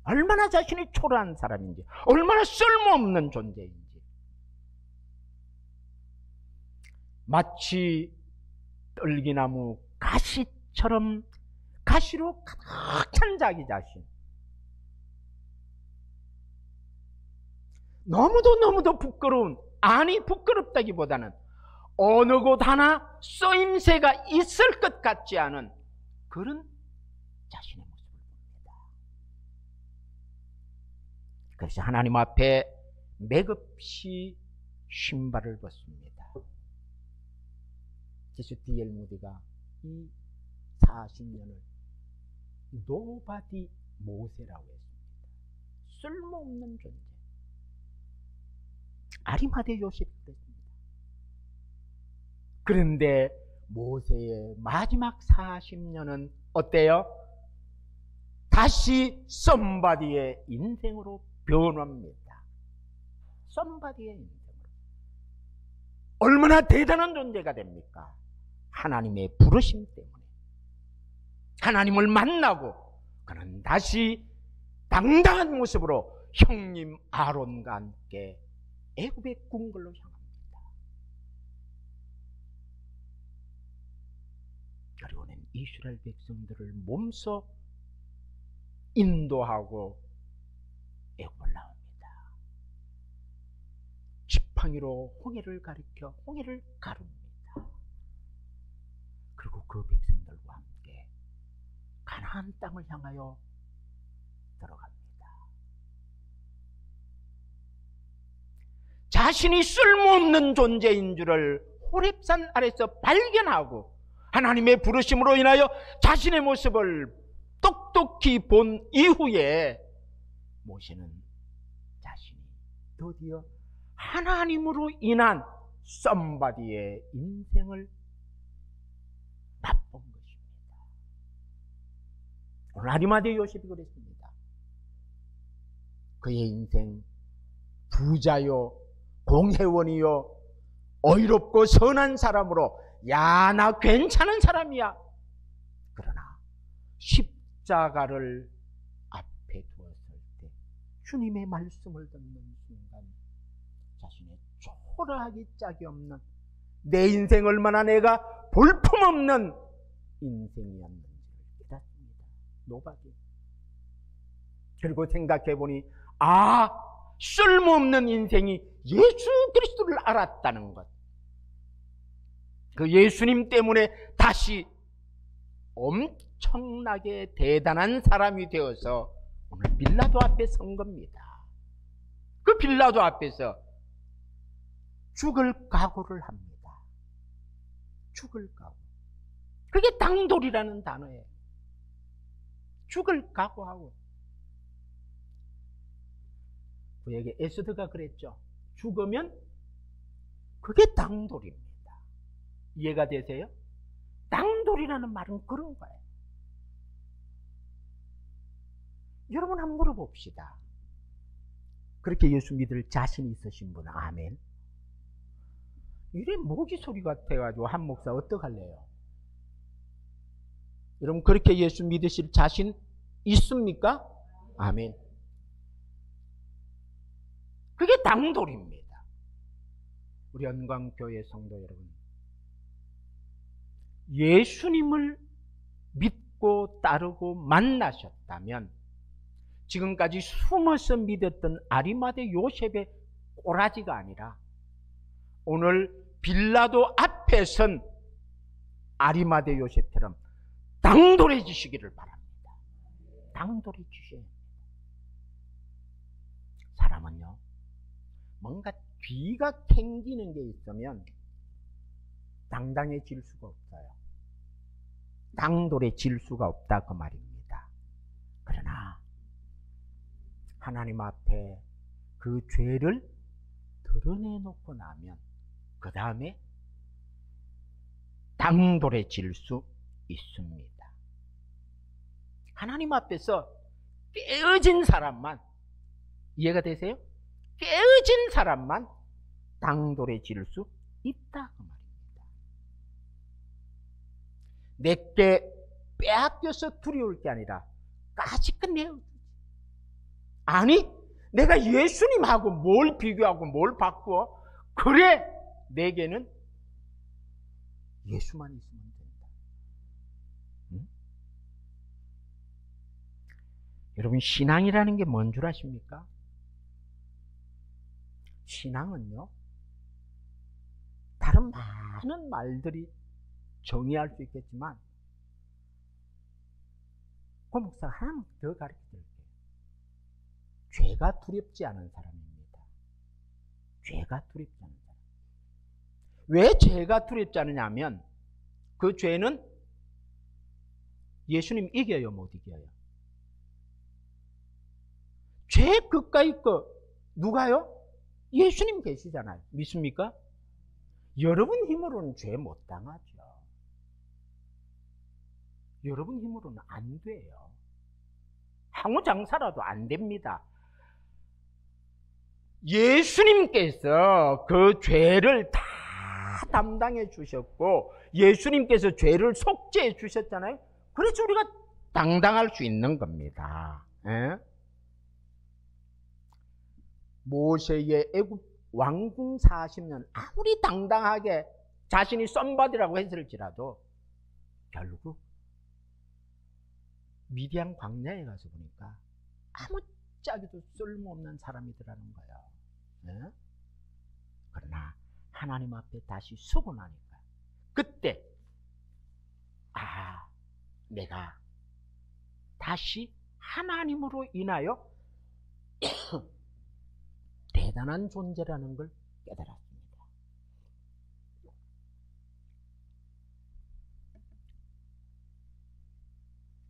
S1: 얼마나 자신이 초라한 사람인지, 얼마나 쓸모없는 존재인지. 마치 떨기나무 가시처럼 가시로 가득 찬 자기 자신. 너무도 부끄러운, 아니 부끄럽다기보다는 어느 곳 하나 쓰임새가 있을 것 같지 않은 그런 자신의 모습을 봅니다. 그래서 하나님 앞에 맥없이 신발을 벗습니다. 그래서 D.L. 무디가 이 40년을 노바디 모세라고 했습니다. 쓸모없는 존재. 아리마대 요셉이 됐습니다. 그런데 모세의 마지막 40년은 어때요? 다시 somebody의 인생으로 변합니다. somebody의 인생으로. 얼마나 대단한 존재가 됩니까? 하나님의 부르심 때문에. 하나님을 만나고 그는 다시 당당한 모습으로 형님 아론과 함께 애굽의 궁궐로 향합니다. 그리고는 이스라엘 백성들을 몸소 인도하고 애굽을 나옵니다. 지팡이로 홍해를 가리켜 홍해를 가릅니다. 그리고 그 백성들과 함께 가나안 땅을 향하여 들어갑니다. 자신이 쓸모없는 존재인 줄을 호렙산 아래서 발견하고 하나님의 부르심으로 인하여 자신의 모습을 똑똑히 본 이후에 모세는 자신이 드디어 하나님으로 인한 somebody의 인생을 맛본 것입니다. 오늘 아리마대 요셉이 그랬습니다. 그의 인생 부자요 공회원이요 어이롭고 선한 사람으로 야 나 괜찮은 사람이야. 그러나 십자가를 앞에 두었을 때 주님의 말씀을 듣는 순간 자신의 초라하기 짝이 없는 내 인생 얼마나 내가 볼품없는 인생이었는지를 깨닫습니다. 노바디. 그리고 생각해보니 쓸모없는 인생이 예수 그리스도를 알았다는 것. 그 예수님 때문에 다시 엄청나게 대단한 사람이 되어서 오늘 빌라도 앞에 선 겁니다. 그 빌라도 앞에서 죽을 각오를 합니다. 죽을 각오. 그게 당돌이라는 단어예요. 죽을 각오하고. 그에게 에스더가 그랬죠. 죽으면 그게 당돌입니다. 이해가 되세요? 당돌이라는 말은 그런 거예요. 여러분 한번 물어봅시다. 그렇게 예수 믿을 자신 있으신 분 아멘. 이래 모기 소리 같아가지고 한 목사 어떡할래요? 여러분 그렇게 예수 믿으실 자신 있습니까? 아멘. 그게 당돌입니다. 우리 연광교회 성도 여러분, 예수님을 믿고 따르고 만나셨다면 지금까지 숨어서 믿었던 아리마대 요셉의 꼬라지가 아니라 오늘 빌라도 앞에 선 아리마대 요셉처럼 당돌해지시기를 바랍니다. 당돌해지셔야 합니다. 사람은요, 뭔가 뒤가 캥기는 게 있으면 당당해질 수가 없어요. 당돌해질 수가 없다 그 말입니다. 그러나 하나님 앞에 그 죄를 드러내놓고 나면 그 다음에 당돌해질 수 있습니다. 하나님 앞에서 깨어진 사람만, 이해가 되세요? 깨어진 사람만 당돌해질 수 있다 그 말입니다. 내게 빼앗겨서 두려울 게 아니라 까짓것 내어주지. 아니 내가 예수님하고 뭘 비교하고 뭘 바꾸어? 그래 내게는 예수만 있으면 된다. 응? 여러분 신앙이라는 게 뭔 줄 아십니까? 신앙은요, 다른 많은 말들이 정의할 수 있겠지만 그 목사가 하나만 더 가르쳐 드릴게요. 죄가 두렵지 않은 사람입니다. 죄가 두렵지 않은 사람. 왜 죄가 두렵지 않느냐 하면 그 죄는 예수님 이겨요 못 이겨요? 죄 그까이 거 누가요? 예수님 계시잖아요. 믿습니까? 여러분 힘으로는 죄 못 당하죠. 여러분 힘으로는 안 돼요. 항우 장사라도 안 됩니다. 예수님께서 그 죄를 다 담당해 주셨고 예수님께서 죄를 속죄해 주셨잖아요. 그래서 우리가 당당할 수 있는 겁니다. 에? 모세의 애굽 왕궁 40년 아무리 당당하게 자신이 썸바디라고 했을지라도 결국 미디안 광야에 가서 보니까 아무짝에도 쓸모없는 사람이더라는 거예요. 네? 그러나 하나님 앞에 다시 서고 나니까 그때 내가 다시 하나님으로 인하여 대단한 존재라는 걸 깨달았습니다.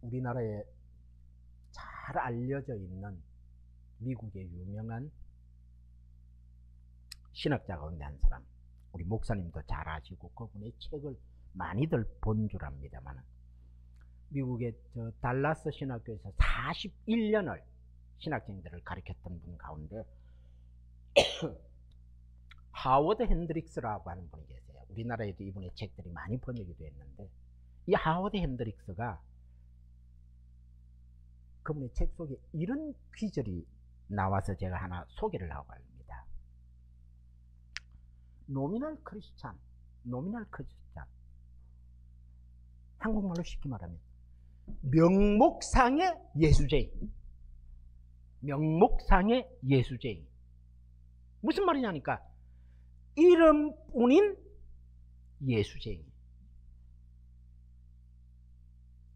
S1: 우리나라에 잘 알려져 있는 미국의 유명한 신학자 가운데 한 사람, 우리 목사님도 잘 아시고 그분의 책을 많이들 본 줄 압니다만, 미국의 달라스 신학교에서 41년을 신학생들을 가르쳤던 분 가운데 하워드 핸드릭스라고 하는 분이 계세요. 우리나라에도 이분의 책들이 많이 번역이 됐는데, 이 하워드 핸드릭스가 그분의 책 속에 이런 귀절이 나와서 제가 하나 소개를 하고 합니다. 노미널 크리스찬, 한국말로 쉽게 말하면 명목상의 예수제인. 무슨 말이냐니까 이름뿐인 예수제인.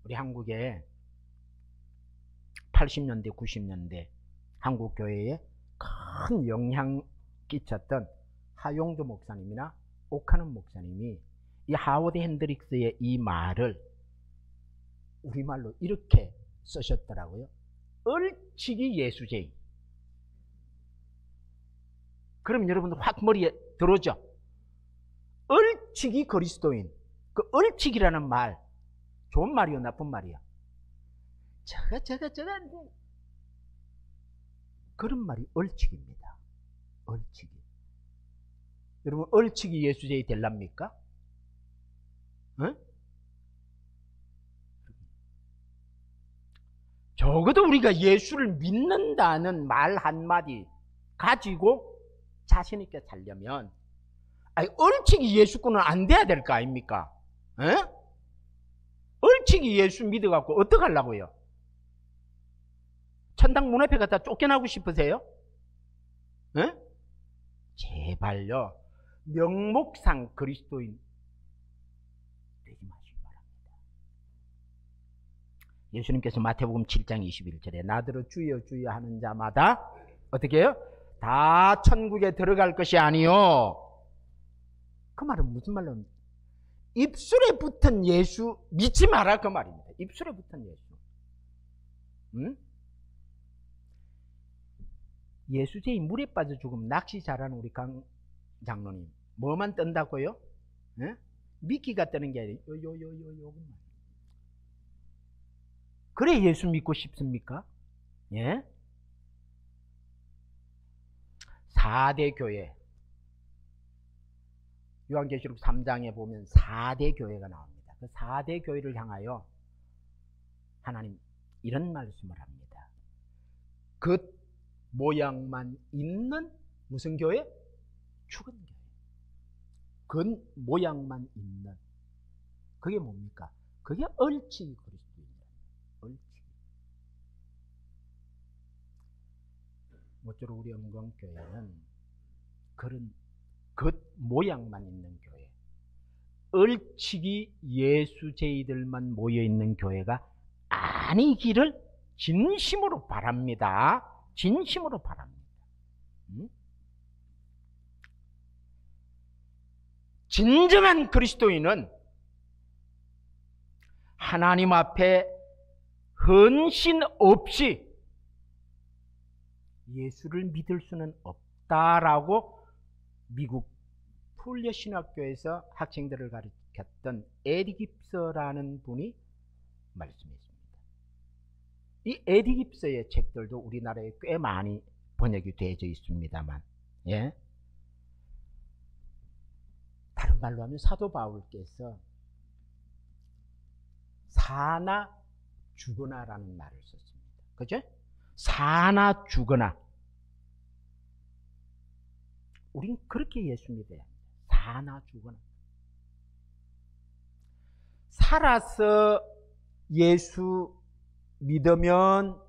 S1: 우리 한국에 80년대 90년대 한국 교회에 큰 영향 끼쳤던 하용조 목사님이나 오카는 목사님이 이 하워드 핸드릭스의 이 말을 우리말로 이렇게 쓰셨더라고요. 얼치기 예수제인. 그럼 여러분들 확 머리에 들어오죠? 얼치기 그리스도인. 그 얼치기라는 말 좋은 말이요 나쁜 말이요? 저거 그런 말이 얼치기입니다. 얼치기. 여러분 얼치기 예수제이 될랍니까? 어? 적어도 우리가 예수를 믿는다는 말 한마디 가지고 자신 있게 살려면 얼치기 예수꾼은 안 돼야 될 거 아닙니까? 얼치기 예수 믿어갖고 어떡하려고요? 천당 문 앞에 갖다 쫓겨나고 싶으세요? 제발요. 명목상 그리스도인 되지 마시기 바랍니다. 예수님께서 마태복음 7장 21절에 나더러 주여 주여 하는 자마다 어떻게 해요? 다 천국에 들어갈 것이 아니요. 그 말은 무슨 말로? 입술에 붙은 예수 믿지 마라 그 말입니다. 입술에 붙은 예수. 응? 예수제이 물에 빠져 죽으면 낚시 잘하는 우리 강 장로님 뭐만 뜬다고요? 예? 미끼가 뜨는 게 아니라 요요요요. 그래 예수 믿고 싶습니까? 예? 4대 교회 요한계시록 3장에 보면 4대 교회가 나옵니다. 그 4대 교회를 향하여 하나님 이런 말씀을 합니다. 그 모양만 있는 무슨 교회? 죽은 교회. 그 모양만 있는 그게 뭡니까? 그게 얼치기 그리스도인이에요. 얼치기. 모쪼록 우리 영광교회는 그런 그 모양만 있는 교회, 얼치기 예수제이들만 모여있는 교회가 아니기를 진심으로 바랍니다. 진심으로 바랍니다. 진정한 그리스도인은 하나님 앞에 헌신 없이 예수를 믿을 수는 없다라고 미국 풀려 신학교에서 학생들을 가르쳤던 에디 깁서라는 분이 말씀했습니다. 이 에디 깁서의 책들도 우리나라에 꽤 많이 번역이 되어져 있습니다만, 예? 다른 말로 하면 사도 바울께서 사나 죽으나라는 말을 썼습니다. 그죠? 사나 죽으나. 우린 그렇게 예수 믿어야 합니다. 사나 죽으나. 살아서 예수 믿으면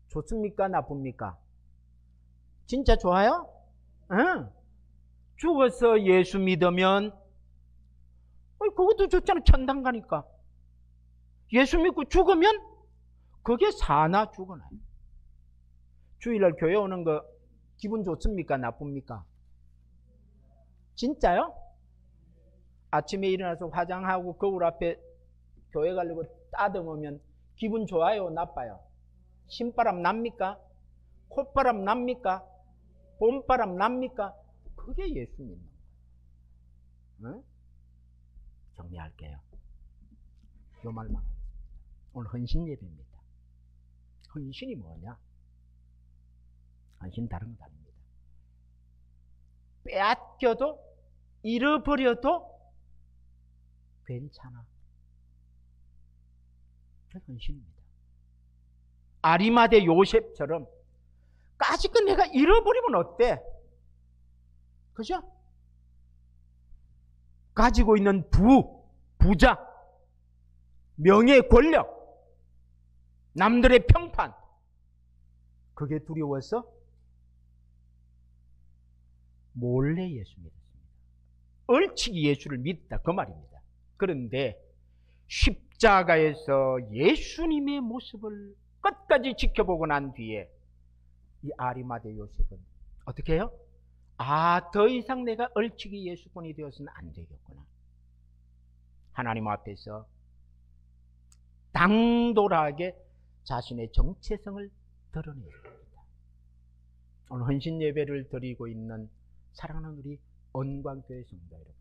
S1: 좋습니까? 나쁩니까? 진짜 좋아요? 응. 죽어서 예수 믿으면 그것도 좋잖아. 천당 가니까. 예수 믿고 죽으면 그게 사나 죽으나. 주일날 교회 오는 거 기분 좋습니까? 나쁩니까? 진짜요? 아침에 일어나서 화장하고 거울 앞에 교회 가려고 따듬으면 기분 좋아요? 나빠요? 신바람 납니까? 콧바람 납니까? 봄바람 납니까? 그게 예수 믿는 거예요. 응? 정리할게요. 요 말만 하겠습니다. 오늘 헌신 예배입니다. 헌신이 뭐냐? 헌신 다른 거 아닙니다. 빼앗겨도 잃어버려도 괜찮아. 그게 헌신입니다. 아리마대 요셉처럼 까짓건 내가 잃어버리면 어때? 그죠? 가지고 있는 부자, 명예, 권력, 남들의 평판, 그게 두려워서 몰래 예수 믿었습니다. 얼치기 예수를 믿다 그 말입니다. 그런데 십자가에서 예수님의 모습을 끝까지 지켜보고 난 뒤에 이 아리마대 요셉은 어떻게 해요? 더 이상 내가 얼치기 예수꾼이 되어서는 안 되겠구나. 하나님 앞에서 당돌하게 자신의 정체성을 드러냈습니다. 오늘 헌신 예배를 드리고 있는 사랑하는 우리 언광교회 성도 여러분,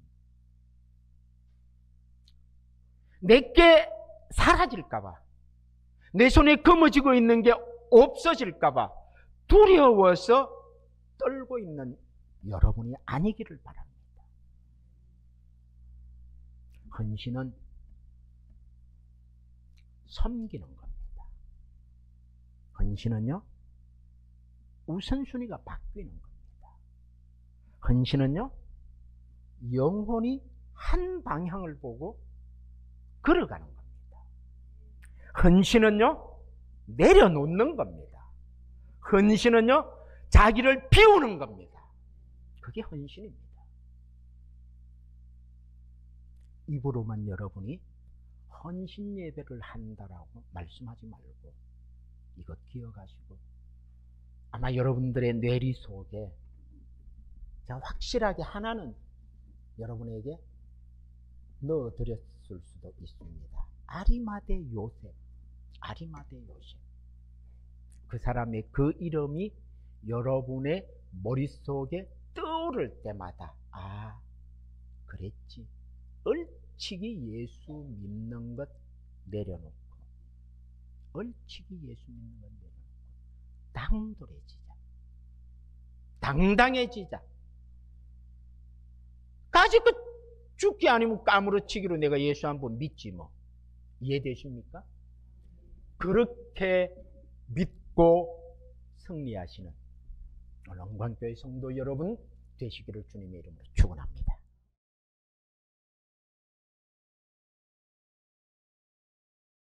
S1: 내게 사라질까봐, 내 손에 검어지고 있는 게 없어질까봐 두려워서 떨고 있는 여러분이 아니기를 바랍니다. 헌신은 섬기는 겁니다. 헌신은요, 우선순위가 바뀌는 겁니다. 헌신은요, 영혼이 한 방향을 보고 걸어가는 겁니다. 헌신은요, 내려놓는 겁니다. 헌신은요, 자기를 비우는 겁니다. 그게 헌신입니다. 입으로만 여러분이 헌신 예배를 한다라고 말씀하지 말고 이것 기억하시고, 아마 여러분들의 뇌리 속에 제가 확실하게 하나는 여러분에게 넣어드렸을 수도 있습니다. 아리마대 요셉. 그 사람의 그 이름이 여러분의 머릿속에 떠오를 때마다, 아, 그랬지. 얼치기 예수 믿는 것 내려놓고, 당돌해지자. 당당해지자. 까짓 것 죽기 아니면 까무러치기로 내가 예수 한번 믿지 뭐. 이해되십니까? 그렇게 믿고 승리하시는 영광교회 성도 여러분 되시기를 주님의 이름으로 축원합니다.